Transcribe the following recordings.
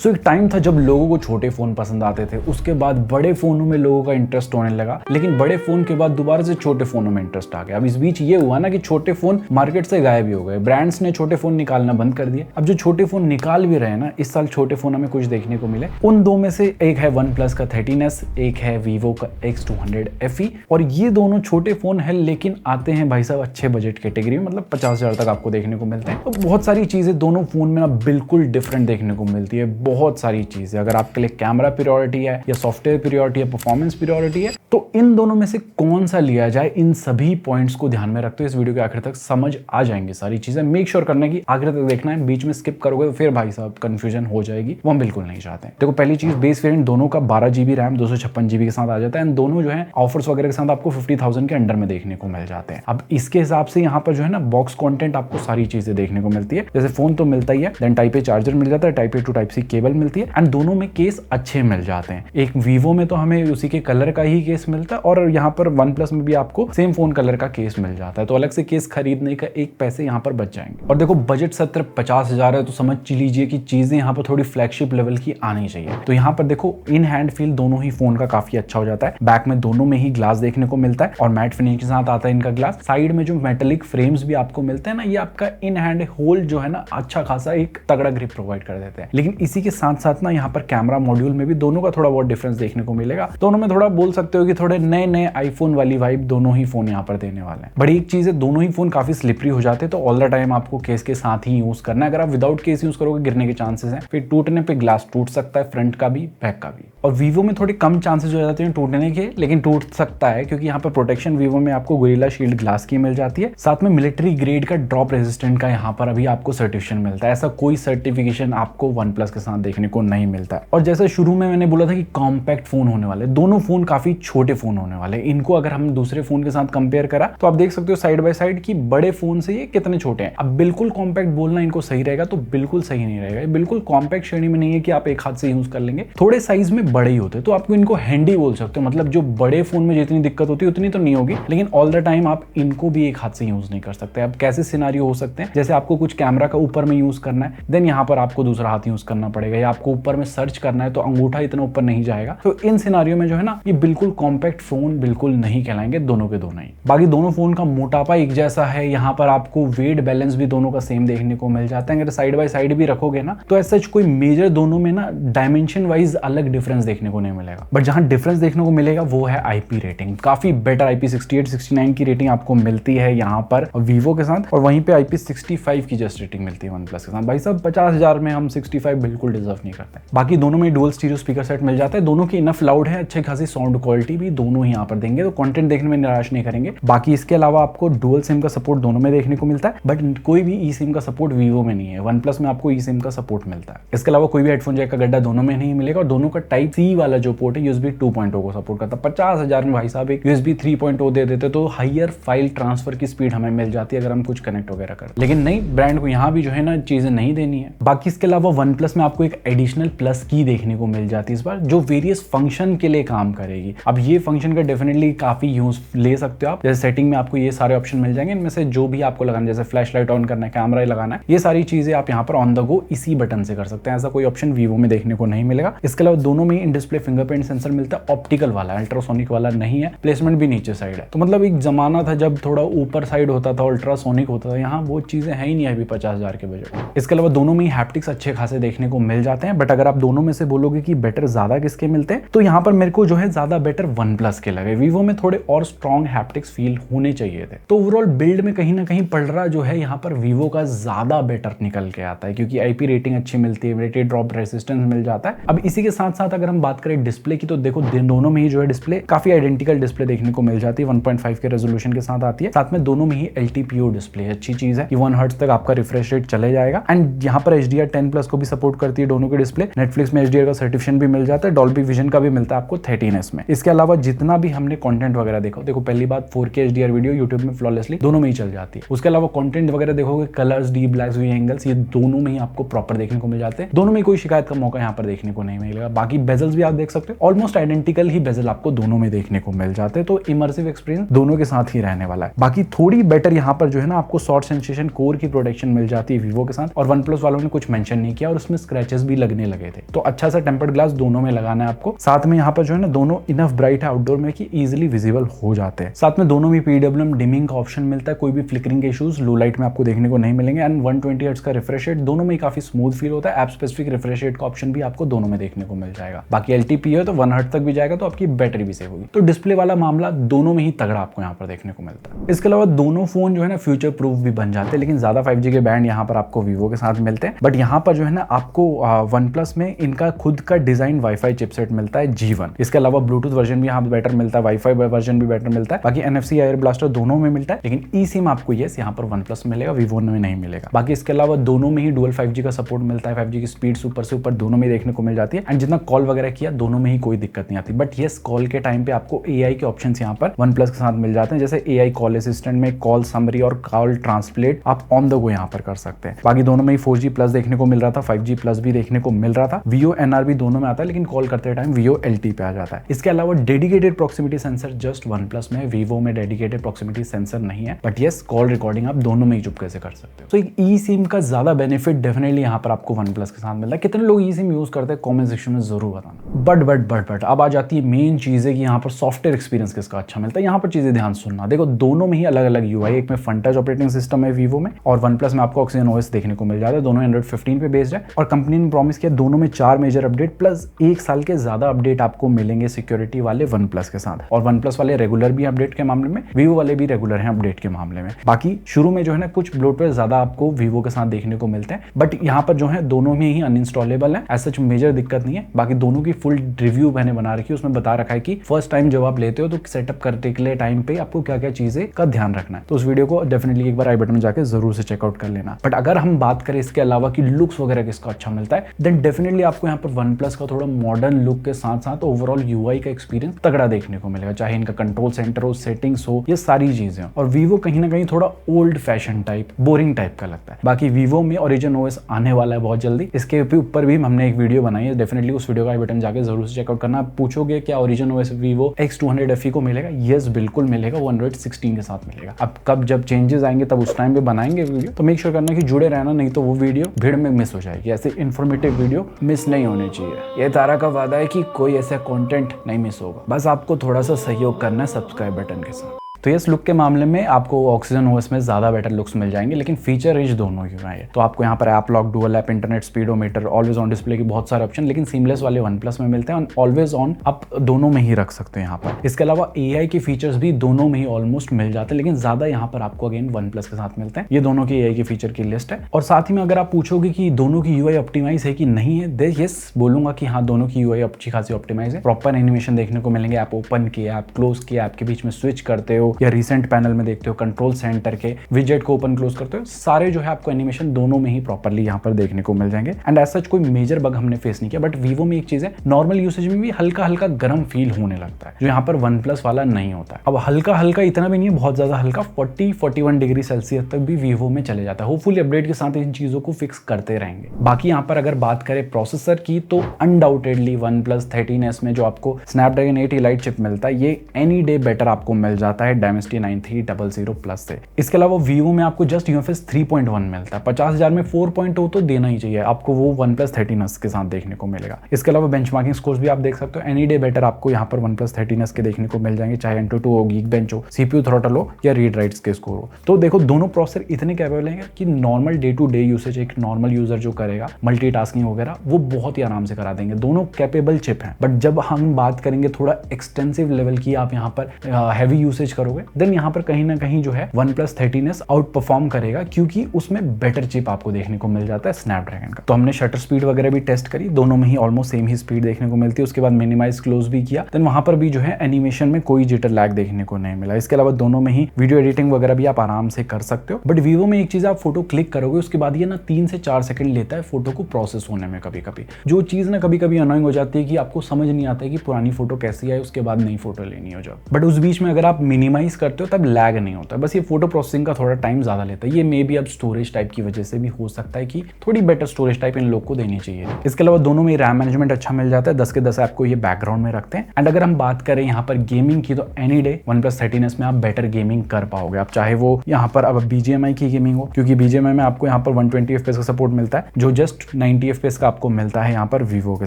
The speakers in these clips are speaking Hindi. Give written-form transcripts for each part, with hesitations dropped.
सो एक टाइम था जब लोगों को छोटे फोन पसंद आते थे, उसके बाद बड़े फोनों में लोगों का इंटरेस्ट होने लगा, लेकिन बड़े फोन के बाद दोबारा से छोटे फोनों में इंटरेस्ट आ गया। अब इस बीच ये हुआ ना कि छोटे फोन मार्केट से गायब ही हो गए, ब्रांड्स ने छोटे फोन निकालना बंद कर दिए। अब जो छोटे फोन निकाल भी रहे हैं ना, इस साल छोटे फोन हमें कुछ देखने को मिले। उन दो में से एक है OnePlus का 13S, एक है Vivo का X200 FE, और ये दोनों छोटे फोन है लेकिन आते हैं भाई साहब अच्छे बजट कैटेगरी में, मतलब 50,000 तक आपको देखने को मिलते हैं। तो बहुत सारी चीजें दोनों फोन में ना बिल्कुल डिफरेंट देखने को मिलती है। बहुत सारी चीजें, अगर आपके लिए कैमरा प्रियोरिटी है या सॉफ्टवेयर प्रियोरिटी है, परफॉर्मेंस प्रियोरिटी है, तो इन दोनों में से कौन सा लिया जाए, इन सभी पॉइंट्स को ध्यान में रखते हुए इस वीडियो के आखिर तक समझ आ जाएंगे सारी चीजें। मेक श्योर करना कि आखिर तक देखना है, बीच में स्किप करोगे तो फिर भाई साहब कंफ्यूजन हो जाएगी, वो हम बिल्कुल नहीं चाहते हैं। देखो पहली चीज, बेस वेरिएंट दोनों का 12GB रैम 256GB के साथ आ जाता है, एंड दोनों जो है ऑफर्स वगैरह के साथ आपको 50,000 के अंडर में देखने को मिल जाते हैं। अब इसके हिसाब से यहाँ पर जो है ना बॉक्स कंटेंट आपको सारी चीजें देखने को मिलती है। जैसे फोन तो मिलता ही है, देन टाइप ए चार्जर मिल जाता है, type A to type C cable मिलती है, एंड दोनों में केस अच्छे मिल जाते हैं। एक Vivo में तो हमें उसी के कलर का ही केस मिलता है, और यहाँ पर OnePlus में भी आपको सेम फोन कलर का केस मिल जाता है, तो अलग से केस खरीदने का एक पैसे यहाँ पर बच जाएंगे। और देखो बजट 70-50,000 है, तो समझ लीजिए कि चीजें यहाँ पर थोड़ी फ्लैगशिप लेवल की आनी चाहिए। तो यहाँ पर देखो इन हैंड फील दोनों ही फोन का काफी अच्छा हो जाता है। बैक में दोनों में ही ग्लास देखने को मिलता है और मैट फिनिश के साथ आता है इनका ग्लास। साइड में जो मेटेलिक फ्रेम्स भी आपको मिलते हैं ना, ये आपका इन हैंड होल जो है ना अच्छा खासा एक तगड़ा ग्रिप प्रोवाइड कर देते हैं। लेकिन इसी के साथ साथ ना यहाँ पर कैमरा मॉड्यूल में भी दोनों का थोड़ा बहुत डिफरेंस देखने को मिलेगा। दोनों में थोड़ा बोल सकते हो कि थोड़े नए नए आईफोन वाली वाइब दोनों ही फोन यहाँ पर देने वाले हैं। बड़ी एक चीज है, दोनों ही फोन काफी स्लिपरी हो जाते हैं, तो ऑल द टाइम आपको केस के साथ ही यूज करना है। अगर आप विदाउट केस यूज करोगे गिरने के चांसेस हैं, फिर टूटने पे ग्लास टूट सकता है, फ्रंट का भी बैक का भी। और Vivo में थोड़ी कम चांसेस हो जाते हैं टूटने के, लेकिन टूट सकता है क्योंकि यहाँ पर प्रोटेक्शन Vivo में आपको गोरिल्ला शील्ड ग्लास की मिल जाती है, साथ में मिलिट्री ग्रेड का ड्रॉप रेजिस्टेंट का यहाँ पर अभी आपको सर्टिफिकेशन मिलता है। ऐसा कोई सर्टिफिकेशन आपको OnePlus के साथ देखने को नहीं मिलता है। और जैसे शुरू में मैंने बोला था कि कॉम्पैक्ट फोन होने वाले, दोनों फोन काफी छोटे फोन होने वाले। इनको अगर हम दूसरे फोन के साथ कंपेयर करा तो आप देख सकते हो साइड बाय साइड की बड़े फोन से ये कितने छोटे हैं। अब बिल्कुल कॉम्पैक्ट बोलना इनको सही रहेगा तो बिल्कुल सही नहीं रहेगा। बिल्कुल कॉम्पैक्ट श्रेणी में नहीं है कि आप एक हाथ से यूज कर लेंगे, थोड़े साइज में बड़े ही होते हैं, तो आपको इनको हैंडी बोल सकते हो। मतलब जो बड़े फोन में जितनी दिक्कत होती है उतनी तो नहीं होगी, लेकिन ऑल द टाइम आप इनको भी एक हाथ से यूज नहीं कर सकते। अब कैसे सिनारियो हो सकते हैं, जैसे आपको कुछ कैमरा का ऊपर में यूज करना है, देन यहाँ पर आपको दूसरा हाथ यूज करना पड़ेगा, या आपको ऊपर में सर्च करना है तो अंगूठा इतना ऊपर नहीं जाएगा। तो इन सिनारियो में जो है ना ये बिल्कुल कॉम्पैक्ट फोन बिल्कुल नहीं कहलाएंगे दोनों के दोनों ही। बाकी दोनों फोन का मोटापा एक जैसा है, यहाँ पर आपको वेट बैलेंस भी दोनों का सेम देखने को मिल जाता है। अगर साइड बाय साइड भी रखोगे ना तो ऐसा कोई मेजर दोनों में ना डायमेंशन वाइज अलग डिफरेंस देखने को नहीं मिलेगा। बट जहां डिफरेंस देखने को मिलेगा वो है आईपी रेटिंग। काफी बेटर IP68, 69 की रेटिंग आपको मिलती है यहाँ पर Vivo के साथ, और वहीं पे IP65 की जस्ट रेटिंग मिलती है OnePlus के साथ। भाई साहब 50,000 में हम 65 बिल्कुल डिजर्व नहीं करते। बाकी दोनों में डुअल स्टीरियो स्पीकर सेट मिल जाता है, दोनों की इनफ लाउड है, अच्छी खासी साउंड क्वालिटी भी दोनों ही यहाँ पर देंगे, तो कंटेंट देखने में निराश नहीं करेंगे। बाकी इसके अलावा आपको डुअल सिम का सपोर्ट दोनों में देखने को मिलता है, बट कोई भी ई सिम का सपोर्ट Vivo में नहीं है। OnePlus में आपको ई सिम का सपोर्ट मिलता है। इसके अलावा कोई भी हेडफोन जैक का गड्ढा दोनों में नहीं मिलेगा, और दोनों का टाइप सी वाला जो पोर्ट है USB 2.0 को सपोर्ट करता है। 50,000 में भाई साहब एक USB 3.0 दे देते तो हायर फाइल ट्रांसफर की स्पीड हमें मिल जाती है अगर हम कुछ कनेक्ट वगैरह कर, लेकिन नहीं, ब्रांड को यहाँ भी जो है ना चीजें नहीं देनी है। बाकी इसके अलावा OnePlus में आपको एक एडिशनल प्लस की देखने को मिल जाती है इस बार, जो वेरियस फंक्शन के लिए काम करेगी। अब ये फंक्शन का डेफिनेटली काफी यूज ले सकते हो आप। जैसे सेटिंग में आपको ये सारे ऑप्शन मिल जाएंगे, इनमें से जो भी आपको लगाना, जैसे फ्लैश लाइट ऑन करना है, कैमरा लगाना है, ये सारी चीजें आप यहाँ पर ऑन द गो इसी बटन से कर सकते हैं। ऐसा कोई ऑप्शन Vivo में देखने को नहीं मिलेगा। इसके अलावा दोनों में इन डिस्प्ले फिंगरप्रिंट सेंसर मिलता है, ऑप्टिकल वाला, अल्ट्रासोनिक वाला नहीं है। प्लेसमेंट भी नीचे साइड है, तो मतलब एक जमाना था जब थोड़ा ऊपर साइड होता था, अल्ट्रासोनिक होता था, यहाँ वो चीजें है ही नहीं अभी 50,000 के बजट। इसके अलावा दोनों में ही हैप्टिक्स अच्छे खासे देखने को मिल जाते हैं, बट अगर आप दोनों में से बोलोगे कि बेटर ज्यादा किसके मिलते हैं, तो यहाँ पर मेरे को जो है ज्यादा बेटर OnePlus के लगे। Vivo में थोड़े और स्ट्रॉन्ग हैप्टिक्स फील होने चाहिए थे। तो ओवरऑल बिल्ड में कहीं ना कहीं पलड़ा जो है यहाँ पर Vivo का ज्यादा बेटर निकल के आता है, क्योंकि IP रेटिंग अच्छी मिलती है, वेटेड ड्रॉप रेसिस्टेंस मिल जाता है। अब इसी के साथ साथ अगर हम बात करें डिस्प्ले की, तो देखो दोनों में ही जो है डिस्प्ले काफी आइडेंटिकल डिस्प्ले देखने को मिल जाती है, 1.5 के रेजोल्यूशन के साथ आती है। साथ में दोनों में ही LTPO डिस्प्ले, अच्छी चीज है कि 1 हर्ट्ज तक आपका रिफ्रेश रेट चले जाएगा। एंड यहाँ पर HDR10+ को भी सपोर्ट करती है दोनों की डिस्प्ले। नेटफ्लिक्स में HDR का सर्टिफिकेशन भी मिल जाता है, डॉल्बी विजन का भी मिलता है आपको 13S में। इसके अलावा जितना भी हमने कंटेंट वगैरह देखो पहली बात 4K HDR वीडियो यूट्यूब में फ्लॉलेसली दोनों में ही चल जाती है। उसके अलावा कंटेंट वगैरह देखोगे, colours, deep blacks, V angles, ये दोनों में ही आपको प्रॉपर देखने को मिल जाते हैं। दोनों में कोई शिकायत का मौका यहाँ पर देखने को नहीं मिलेगा। बाकी बेजल्स भी आप देख सकते हो, ऑलमोस्ट आइडेंटिकल ही बेजल आपको दोनों में देखने को मिल जाते हैं, तो इमर्सिव एक्सपीरियंस दोनों के साथ ही रहने वाला है। बाकी थोड़ी बेटर यहाँ पर जो है ना आपको शॉर्ट सेंसेशन कोर की प्रोटेक्शन मिल जाती है वीवो के साथ, और OnePlus वालों ने कुछ मेंशन नहीं किया और उसमें स्क्रैचेस भी लगने लगे थे, तो अच्छा सा टेम्पर्ड ग्लास दोनों में लगाना है आपको। साथ में यहाँ पर जो है ना दोनों इनफ ब्राइट है आउटडोर में कि इजिली विजिबल हो जाते हैं। साथ में दोनों में PWM डिमिंग का ऑप्शन मिलता है, कोई भी फ्लिकरिंग के इश्यूज लो लाइट में आपको देखने को नहीं मिलेंगे, एंड 120 हर्ट्ज का रिफ्रेश रेट दोनों में काफी स्मूथ फील होता है। ऐप स्पेसिफिक रिफ्रेश रेट का ऑप्शन भी आपको दोनों में देखने को मिल जाएगा। बाकी LTP है तो 1 हर्ट्ज तक भी जाएगा, तो आपकी बैटरी भी सेव होगी। तो डिस्प्ले वाला मामला दोनों में ही तगड़ा आपको यहाँ पर देखने को मिलता है। इसके अलावा दोनों फोन जो है ना फ्यूचर प्रूफ भी बन जाते हैं, लेकिन ज्यादा 5G के बैंड यहाँ पर आपको वीवो के साथ मिलते हैं, बट यहाँ पर जो है ना आपको OnePlus में इनका खुद का डिजाइन वाईफाई चिपसेट मिलता है G1। इसके अलावा ब्लूटूथ वर्जन भी यहाँ बेटर मिलता है, वाईफाई वर्जन भी बेटर मिलता है। बाकी NFC एयर ब्लास्टर दोनों में मिलता है, लेकिन eSIM आपको यस यहाँ पर OnePlus मिलेगा, वीवो में नहीं मिलेगा। बाकी इसके अलावा दोनों में ही डुअल 5G का सपोर्ट मिलता है, 5G की स्पीड सुपर से ऊपर दोनों में देखने को मिल जाती है, एंड जितना कॉल वगैरह किया दोनों में ही कोई दिक्कत नहीं आती। बट यस कॉल के टाइम पे आपको AI के ऑप्शंस यहाँ पर OnePlus के साथ मिल जाते हैं, जैसे AI कॉल असिस्टेंट में कॉल समरी और कॉल ट्रांसलेट आप ऑन द गो यहाँ पर कर सकते हैं। बाकी दोनों में ही 4G प्लस देखने को मिल रहा था, 5G प्लस भी देखने को मिल रहा था। VO NR भी दोनों में आता है, लेकिन कॉल करते टाइम VO LT पे आ जाता है। इसके अलावा dedicated proximity sensor just OnePlus में, वीवो में डेडिकेटेड प्रॉक्सिमिटी सेंसर नहीं है, बट यस कॉल रिकॉर्डिंग आप दोनों में ही चुपके से कर सकते हो। तो एक eSIM का ज्यादा बेनिफिट डेफिनेटली यहाँ पर आपको OnePlus के साथ मिलता है। कितने लोग eSIM यूज करते हैं कमेंट सेक्शन में जरूर बताना। बट अब आ जाती है मेन चीज है कि यहाँ पर सॉफ्टवेयर एक्सपीरियंस किसका अच्छा मिलता है। यहाँ पर चीजें ध्यान सुनना, देखो दोनों में ही अलग अलग UI, एक में FunTouch ऑपरेटिंग सिस्टम है वीवो में, और OnePlus में आपको Oxygen OS देखने को मिल जाता है। दोनों Android 15 पे बेस्ड है, और कंपनी ने प्रॉमिस किया दोनों में 4 मेजर अपडेट प्लस 1 साल के ज्यादा अपडेट आपको मिलेंगे सिक्योरिटी वाले OnePlus के साथ। और OnePlus वाले रेगुलर भी अपडेट के मामले में, वीवो वाले भी रेगुलर हैं अपडेट के मामले में। बाकी शुरू में जो है ना कुछ ब्लोटवेयर ज्यादा आपको वीवो के साथ देखने को मिलते हैं, बट यहाँ पर जो है दोनों में ही अनइंस्टॉलेबल है, ऐसा मेजर दिक्कत नहीं है। बाकी दोनों की फुल रिव्यू मैंने बना रखी है, उसमें बता रखा है कि फर्स्ट टाइम जब आप लेते हो तो सेटअप करते के लिए टाइम पे आपको क्या क्या चीजें का ध्यान रखना है। तो उस वीडियो को डेफिनेटली एक बार आई बटन में जाकर जरूर से चेकआउट कर लेना। बट अगर हम बात करें इसके अलावा कि लुक्स वगैरह किसका अच्छा मिलता है, देन डेफिनेटली आपको यहाँ पर OnePlus का थोड़ा मॉडर्न लुक के साथ साथ ओवरऑल UI का एक्सपीरियंस तगड़ा देखने को मिलेगा, चाहे इनका कंट्रोल सेंटर हो, सेटिंग्स हो, ये सारी चीजें। और वीवो कहीं ना कहीं थोड़ा old fashion type, boring type का लगता है। बाकी वीवो में Origin OS आने वाला है बहुत जल्दी, इसके ऊपर भी हमने एक वीडियो बनाई है, डेफिनेटली उस वीडियो का आई बटन जाके जरूर से चेकआउट करना। आप पूछोगे क्या Origin OS Vivo X200 FE को मिलेगा? यस बिल्कुल मिलेगा, वो Android 16 के साथ मिलेगा। अब कब जब चेंजेस आएंगे तब उस टाइम पे बनाएंगे वीडियो, तो मेक श्योर करना कि जुड़े रहना, नहीं तो वो वीडियो भीड़ में मिस हो जाएगी। ऐसे इन्फॉर्मेटिव वीडियो मिस नहीं होने चाहिए, ये तारा का वादा है कि कोई ऐसा कंटेंट नहीं मिस होगा। बस आपको थोड़ा सा सहयोग करना है सब्सक्राइब बटन के साथ। तो इस लुक के मामले में आपको Oxygen OS में ज्यादा बेटर लुक्स मिल जाएंगे, लेकिन फीचर रिच दोनों ही है। तो आपको यहाँ पर app lock, dual app, internet speedometer, always on display की बहुत सारे ऑप्शन, लेकिन सीमलेस वाले OnePlus में मिलते हैं। ऑलवेज ऑन आप दोनों में ही रख सकते हैं यहाँ पर। इसके अलावा AI के फीचर्स भी दोनों में ही ऑलमोस्ट मिल जाते हैं, लेकिन ज्यादा यहाँ पर आपको अगेन OnePlus के साथ मिलते हैं। ये दोनों की AI के फीचर की लिस्ट है। और साथ ही में अगर आप पूछोगे कि दोनों की UI ऑप्टिमाइज है कि नहीं है, दे यस बोलूंगा कि हाँ दोनों की UI अच्छी खासी ऑप्टिमाइज है। प्रॉपर एनिमेशन देखने को मिलेंगे, ऐप ओपन किया, ऐप क्लोज किया, ऐप के बीच में स्विच करते हो या रिसेंट पैनल में देखते हो, कंट्रोल सेंटर के विजेट को ओपन क्लोज करते हो, सारे जो है आपको एनिमेशन दोनों में ही प्रॉपर्ली यहाँ पर देखने को मिल जाएंगे। एंड एज सच कोई मेजर बग हमने फेस नहीं किया। बट वीवो में एक चीज है, नॉर्मल यूसेज में भी हल्का हल्का गर्म फील होने लगता है, जो यहाँ पर OnePlus वाला नहीं होता है। अब हल्का हल्का इतना भी नहीं है, बहुत ज्यादा हल्का, 40-41 डिग्री सेल्सियस तक भी वीवो में चले जाता है। होपफुली अपडेट के साथ इन चीजों को फिक्स करते रहेंगे। बाकी यहाँ पर अगर बात करें प्रोसेसर की, तो अनडाउटेडली OnePlus 13S में जो आपको Snapdragon 8 Elite चिप मिलता है, ये एनी डे बेटर आपको मिल जाता है Dimensity 9300 प्लस से। इसके अलावा वीवो में आपको जस्ट UFS 3.1 मिलता है। 50,000 में 4.0 तो देना ही चाहिए आपको, वो OnePlus 13S के साथ देखने को मिलेगा। इसके अलावा बेंचमार्किंग स्कोर्स भी आप देख सकते हो, एनी डे बेटर आपको यहाँ पर OnePlus 13S के देखने को मिल जाएंगे, चाहे Antutu हो, Geekbench हो, CPU थ्रॉटल हो या रीड राइट्स के स्कोर हो। तो देखो दोनों प्रोसेसर इतने कैपेबल हैं कि normal day to day usage एक नॉर्मल यूजर जो करेगा मल्टीटास्किंग वगैरह, वो बहुत ही आराम से करा देंगे। दोनों कैपेबल चिप हैं। बट जब हम बात करेंगे थोड़ा एक्सटेंसिव लेवल की, आप यहाँ पर हैवी यूसेज करोगे, देन यहाँ पर कहीं ना कहीं जो है OnePlus 13S आउट परफॉर्म करेगा, क्योंकि उसमें बेटर चिप आपको देखने को मिल जाता है स्नैपड्रैगन का। तो हमने शटर स्पीड वगैरह भी टेस्ट करी, दोनों में ही ऑलमोस्ट सेम ही स्पीड देखने को मिलती है। उसके बाद मिनिमाइज क्लोज भी किया, देन वहां पर भी जो है एनिमेशन में कोई जिटर लैग देखने को नहीं मिला। इसके अलावा दोनों में ही वीडियो एडिटिंग वगैरह भी आप आराम से कर सकते हो। बट वीवो में एक चीज, आप फोटो क्लिक करोगे उसके बाद ये ना 3 से 4 सेकंड लेता है फोटो को प्रोसेस होने में कभी कभी, जो चीज ना कभी कभी अनोइंग हो जाती है कि आपको समझ नहीं आता है कि पुरानी फोटो कैसी है, उसके बाद नई फोटो लेनी हो जाए। बट उस बीच में अगर आप मिनिमाइज ऑप्टिमाइज करते हो तब लैग नहीं होता, बस ये फोटो प्रोसेसिंग का थोड़ा टाइम ज्यादा लेता है। ये मे बी अब स्टोरेज टाइप की वजह से भी हो सकता है कि थोड़ी बेटर स्टोरेज टाइप इन लोग को देनी चाहिए। इसके अलावा दोनों में रैम मैनेजमेंट अच्छा मिल जाता है, 10 के 10 आपको ये बैकग्राउंड में रखते हैं। एंड अगर हम बात करें यहाँ पर गेमिंग की, तो एनी डे OnePlus 13s में आप बेटर गेमिंग कर पाओगे। आप चाहे वो यहाँ पर अब BGMI की गेमिंग हो, क्योंकि BGMI में आपको यहाँ पर 120 FPS का सपोर्ट मिलता है, जो जस्ट 90 FPS का आपको मिलता है यहाँ पर Vivo के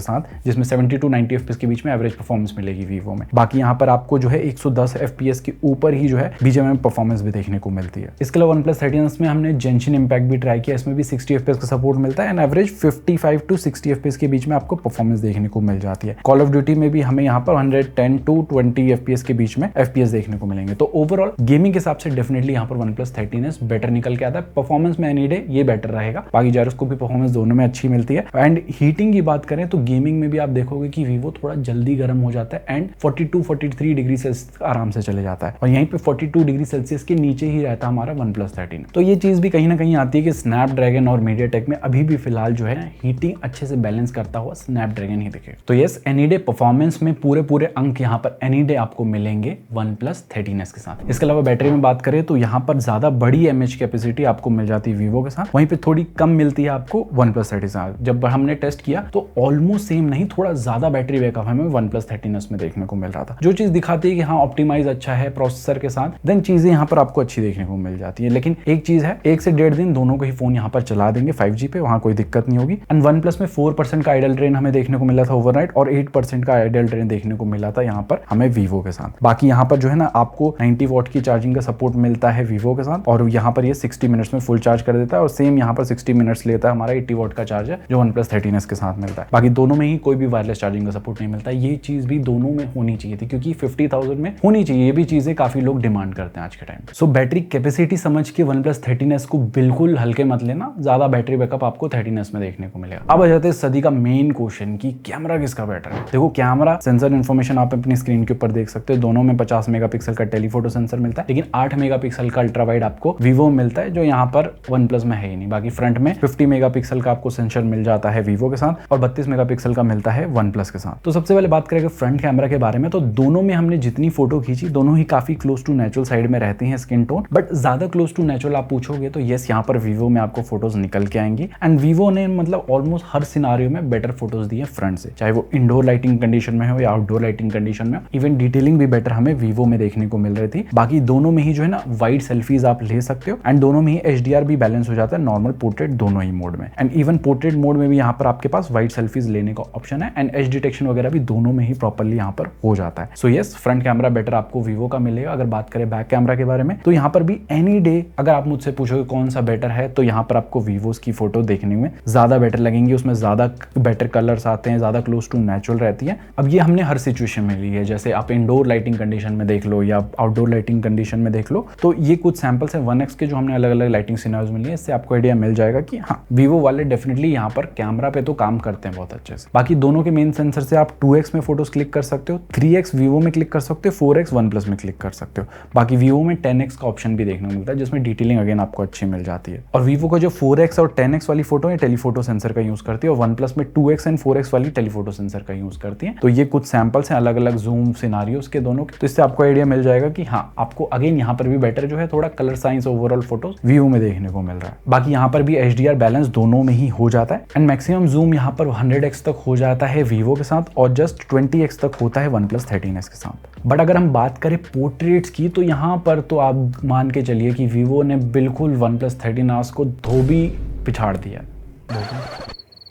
साथ, जिसमें 70 to 90 FPS के बीच में एवरेज परफॉर्मेंस मिलेगी Vivo में। बाकी यहाँ पर आपको जो है 110 FPS के ऊपर ही जो है BGMI में परफॉर्मेंस भी देखने को मिलती है। इसके अलावा OnePlus 13s में हमने Genshin Impact भी ट्राई किया, इसमें भी 60 FPS का सपोर्ट मिलता है एंड एवरेज 55 to 60 FPS के बीच में आपको परफॉर्मेंस देखने को मिल जाती है। कॉल ऑफ ड्यूटी में भी हमें यहाँ पर 110 to 20 FPS के बीच में FPS देखने को मिलेंगे। तो ओवरऑल गेमिंग के हिसाब से डेफिनेटली यहाँ पर OnePlus 13s बेटर निकल के आता है। परफॉर्मेंस में एनी डे ये बेटर रहेगा, बाकी जायरोस्कोप की परफॉर्मेंस दोनों में अच्छी मिलती है। एंड हीटिंग की बात करें तो गेमिंग में भी आप देखोगे कि Vivo थोड़ा जल्दी गर्म हो जाता है एंड 42-43 डिग्री सेल्सियस आराम से चले जाता है, और यहीं पे 42 डिग्री सेल्सियस के नीचे ही रहता है हमारा OnePlus 13। तो ये चीज भी कहीं ना कहीं आती है कि स्नैपड्रैगन और मीडियाटेक में अभी भी फिलहाल जो है हीटिंग अच्छे से बैलेंस करता हुआ स्नैपड्रैगन ही दिखे। तो यस, एनी डे परफॉर्मेंस में पूरे अंक यहाँ पर एनी डे आपको मिलेंगे OnePlus 13s के साथ। इसके अलावा बैटरी में बात करें तो यहाँ पर ज्यादा बड़ी mAh कैपेसिटी आपको मिल जाती है Vivo के साथ, वहीं पे थोड़ी कम मिलती है आपको OnePlus 13s। जब हमने टेस्ट किया तो ऑलमोस्ट सेम नहीं, थोड़ा ज्यादा बैटरी बैकअप हमें OnePlus 13s में देखने को मिल रहा था, जो चीज दिखाती है कि हाँ ऑप्टिमाइज अच्छा है प्रोसेसर के साथ, देन चीजें यहाँ पर आपको अच्छी देखने को मिल जाती है। लेकिन एक चीज है, 1 से 1.5 दिन दोनों को ही फोन यहाँ पर चला देंगे 5G पे, वहां कोई दिक्कत नहीं होगी। एंड OnePlus में 4% का आइडल ड्रेन हमें देखने को मिला था ओवरनाइट, और 8% का आइडल ड्रेन देखने को मिला था यहाँ पर हमें Vivo के साथ। बाकी यहाँ पर जो है ना आपको 90 वॉट की चार्जिंग का सपोर्ट मिलता है Vivo के साथ, और यहाँ पर ये 60 मिनट्स में फुल चार्ज कर देता है, और सेम यहाँ पर 60 मिनट्स लेता है हमारा 80 वॉट का चार्जर जो OnePlus 13s के साथ मिलता है। बाकी दोनों में ही कोई भी वायरलेस चार्जिंग का सपोर्ट नहीं मिलता। ये चीज भी दोनों में होनी चाहिए थी, क्योंकि 50,000 में होनी चाहिए, ये भी चीजें काफी लोग डिमांड करते हैं आज के टाइम। सो बैटरी कैपेसिटी समझ के OnePlus 13s को बिल्कुल हल्के मत लेना, ज्यादा बैटरी बैकअप आपको 13s में देखने को मिलेगा। अब आ जाते हैं सदी का मेन क्वेश्चन कि कैमरा किसका बेटर है। देखो, कैमरा सेंसर इन्फॉर्मेशन आप अपनी स्क्रीन के ऊपर देख सकते हो, दोनों में 50 मेगापिक्सल का टेलीफोटो सेंसर मिलता है, लेकिन 8 मेगापिक्सल का अल्ट्रा वाइड आपको Vivo मिलता है, जो यहाँ पर OnePlus में है ही नहीं। बाकी फ्रंट में 50 मेगापिक्सल का आपको सेंसर मिल जाता है Vivo के साथ, और 32 मेगापिक्सल का मिलता है OnePlus के साथ। तो सबसे पहले बात करेंगे फ्रंट कैमरा के बारे में, तो दोनों में हमने जितनी फोटो खींची दोनों ही काफी क्लोज टू नेचुरल साइड में रहती हैं स्किन टोन, बट ज्यादा क्लोज टू नेचुरल आप पूछोगे तो यस, यहाँ पर Vivo में आपको फोटोज निकल के आएंगी। एंड Vivo ने मतलब ऑलमोस्ट हर सिनारियो में बेटर फोटोज दी है फ्रंट से, चाहे वो इंडोर लाइटिंग कंडीशन में हो या आउटडोर लाइटिंग कंडीशन में। इवन डिटेलिंग भी बेटर हमें Vivo में देखने को मिल रही थी। बाकी दोनों में ही जो है ना वाइड सेल्फीज आप ले सकते हो, एंड दोनों में ही HDR भी बैलेंस हो जाता है, नॉर्मल पोर्ट्रेट दोनों ही मोड में। एंड इवन पोर्ट्रेट मोड में भी यहाँ पर आपके पास वाइड सेल्फीज लेने का ऑप्शन है, एंड एज डिटेक्शन वगैरह भी दोनों में ही प्रॉपर्ली यहाँ पर हो जाता है। So yes, front camera better आपको Vivo का मिलेगा। अगर बात करें बैक कैमरा के बारे में, तो यहाँ पर भी एनी डे अगर आप मुझसे पूछोगे कौन सा बेटर है, तो यहाँ पर आपको Vivo's की फोटो देखने में ज्यादा बेटर लगेंगी। उसमें ज्यादा बेटर कलर्स आते हैं, ज्यादा क्लोज टू नेचुरल रहती है। अब ये हमने हर सिचुएशन में ली है, जैसे आप इंडोर लाइटिंग कंडीशन में देख लो या आउटडोर लाइटिंग कंडीशन में देख लो। तो ये कुछ सैंपल्स हैं 1x के जो हमने अलग अलग लाइटिंग सिनेरियोज में लिए, इससे आपको आइडिया मिल जाएगा कि हाँ Vivo वाले डेफिनेटली यहाँ पर कैमरा पे तो काम करते हैं बहुत अच्छे से। बाकी दोनों के मेन सेंसर से आप 2x में फोटोज क्लिक कर सकते हो, 3x Vivo में क्लिक कर सकते हो, 4x OnePlus में क्लिक कर सकते हो। बाकी Vivo में 10x का ऑप्शन भी देखने को मिलता है, जिसमें डिटेलिंग अगेन आपको अच्छी मिल जाती है। और Vivo का जो 4x और 10x वाली फोटो है टेलीफोटो सेंसर का यूज करती है, और OnePlus में 2x एंड 4x वाली टेलीफोटो सेंसर का यूज करती है। तो ये कुछ सैंपल्स हैं अलग अलग जूम सिनारियोज के दोनों के, तो इससे आपको आइडिया मिल जाएगा कि हाँ आपको अगेन यहाँ पर भी बेटर जो है थोड़ा colour science overall photos Vivo में देखने को मिल रहा है। बाकी यहाँ पर भी HDR बैलेंस दोनों में ही हो जाता है, एंड मैक्सिमम जूम यहाँ पर 100x तक हो जाता है Vivo के साथ, और जस्ट 20x तक होता है OnePlus 13s के साथ। बट अगर हम बात करें पोर्ट्रेट्स की, तो यहाँ पर तो आप मान के चलिए कि Vivo ने बिल्कुल OnePlus 13s को धोबी पिछाड़ दिया,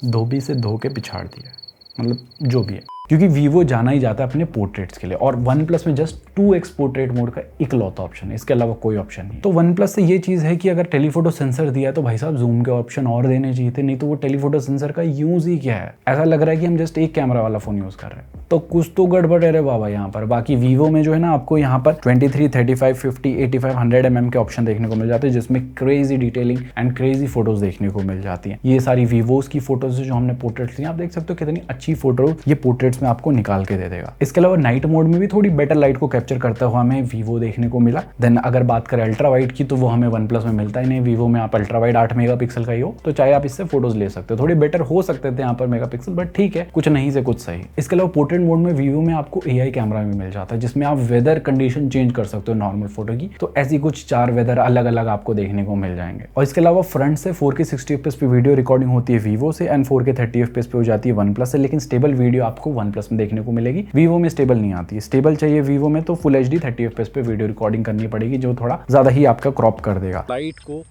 धोबी से धो के पिछाड़ दिया, मतलब जो भी है, क्योंकि Vivo जाना ही जाता है अपने पोर्ट्रेट्स के लिए, और OnePlus में जस्ट 2x पोर्ट्रेट मोड का इकलौता ऑप्शन है, इसके अलावा कोई ऑप्शन नहीं। तो OnePlus से ये चीज़ है कि अगर टेलीफोटो सेंसर दिया है तो भाई साहब जूम के ऑप्शन और देने चाहिए थे, नहीं तो वो टेलीफोटो सेंसर का यूज ही क्या है। ऐसा लग रहा है कि हम जस्ट एक कैमरा वाला फोन यूज कर रहे हैं, तो कुछ तो गड़बड़ है रे बाबा यहाँ पर। बाकी Vivo में जो है ना आपको यहाँ पर 23, 35, 50, 85, 100 mm के ऑप्शन देखने को मिल जाते हैं, जिसमें crazy detailing and crazy photos देखने को मिल जाती है। ये सारी Vivo's की फोटोज जो हमने पोर्ट्रेट्स ली, आप देख सकते हो कितनी अच्छी फोटो ये पोर्ट्रेट्स हाइलाइट्स में आपको निकाल के दे देगा। इसके अलावा नाइट मोड में भी थोड़ी बेटर लाइट को कैप्चर करता हुआ हमें वीवो देखने को मिला। देन अगर बात करें अल्ट्रा वाइड की तो वो हमें वन प्लस में मिलता ही नहीं। वीवो में आप अल्ट्रा वाइड 8 मेगापिक्सल का ही हो तो चाहे आप इससे फोटोज ले सकते हो। थोड़ी बेटर हो सकते थे यहाँ पर मेगापिक्सल, बट ठीक है, कुछ नहीं से कुछ सही। इसके अलावा पोर्ट्रेट मोड में वीवो में आपको AI कैमरा भी मिल जाता है जिसमें आप वेदर कंडीशन चेंज कर सकते हो नॉर्मल फोटो की। तो ऐसी कुछ 4 वेदर अलग अलग आपको देखने को मिल जाएंगे। और इसके अलावा फ्रंट से 4K 60 FPS पे वीडियो रिकॉर्डिंग होती है वीवो से एंड 4K 30 FPS पे हो जाती है वन प्लस से। लेकिन स्टेबल वीडियो आपको वन प्लस में देखने को मिलेगी, वीवो में स्टेबल नहीं आती है। स्टेबल चाहिए वीवो में तो फुल HD 30 FPS पे वीडियो रिकॉर्डिंग करनी पड़ेगी जो थोड़ा ज्यादा ही आपका क्रॉप कर देगा। लाइट को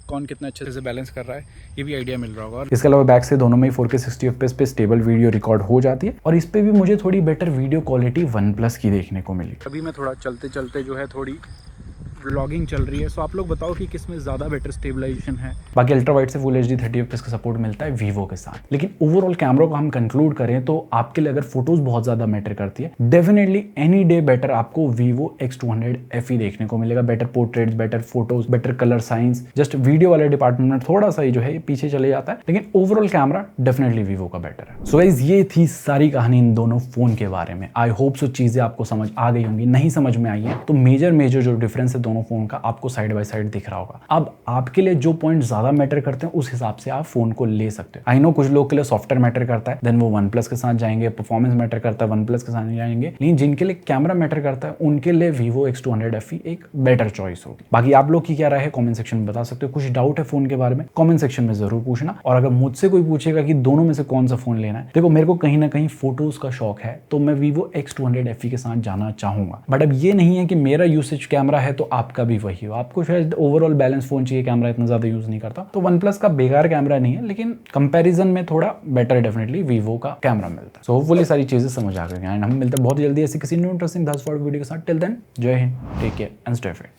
कौन कितना अच्छे से बैलेंस कर रहा है ये भी आइडिया मिल रहा होगा। इसके अलावा बैक से दोनों में ही 4K 60 FPS पे स्टेबल वीडियो रिकॉर्ड हो जाती है और इस पे भी मुझे थोड़ी better video quality one plus की देखने को मिली। अभी मैं थोड़ा चलते चलते जो है थोड़ी व्लॉगिंग चल रही है, सो आप लोग बताओ कि किसमें ज़्यादा बेटर स्टेबलाइजेशन है। बाकी अल्ट्रा वाइड से फुल HD 30 FPS का सपोर्ट मिलता है वीवो के साथ। लेकिन ओवरऑल कैमरा को हम कंक्लूड करें तो आपके लिए अगर फोटोज बहुत ज़्यादा मैटर करती है, डेफिनेटली एनी डे बेटर आपको वीवो X200 FE देखने को मिलेगा। Better portraits, better photos, better colour science. Just video वाले डिपार्टमेंट में थोड़ा सा ही जो है पीछे चले जाता है, लेकिन ओवरऑल कैमरा डेफिनेटली वीवो का बेटर है। सो गाइस ये थी सारी कहानी इन दोनों फोन के बारे में। आई होप सो चीजें आपको समझ आ गई होंगी। नहीं समझ में आई है तो मेजर जो डिफरेंस है दोनों फोन का आपको साइड बाय साइड दिख रहा होगा। अब आपके लिए जो पॉइंट ज्यादा मैटर करते हैं उस हिसाब से आप फोन को ले सकते हो। आई नो कुछ लोग के लिए सॉफ्टवेयर मैटर करता है, देन वो वन प्लस के साथ जाएंगे। परफॉर्मेंस मैटर करता है, वन प्लस के साथ जाएंगे। लेकिन जिनके लिए कैमरा मैटर करता है उनके लिए वीवो X200 FE एक बेटर चॉइस होगी। बाकी आप लोग की क्या राय है कमेंट सेक्शन में बता सकते हो। कुछ डाउट है फोन के बारे में कमेंट सेक्शन में जरूर पूछना। और अगर मुझसे कोई पूछेगा कि दोनों में से कौन सा फोन लेना है, देखो मेरे को कहीं ना कहीं फोटोज का शौक है तो मैं वीवो X200 FE के साथ जाना चाहूंगा। बट अब ये नहीं है कि मेरा यूसेज कैमरा है तो आपका भी वही हो। आपको शायद ओवरऑल बैलेंस फोन चाहिए, कैमरा इतना ज्यादा यूज नहीं करता, तो वन प्लस का बेकार कैमरा नहीं है, लेकिन कंपैरिजन में थोड़ा बेटर डेफिनेटली वीवो का कैमरा मिलता है। सो होपफुली सारी चीजें समझ आ गई एंड हम मिलते हैं बहुत जल्दी ऐसे किसी न्यू इंटरेस्टिंग वीडियो के साथ। Till then Jai Hind, take care and stay fit.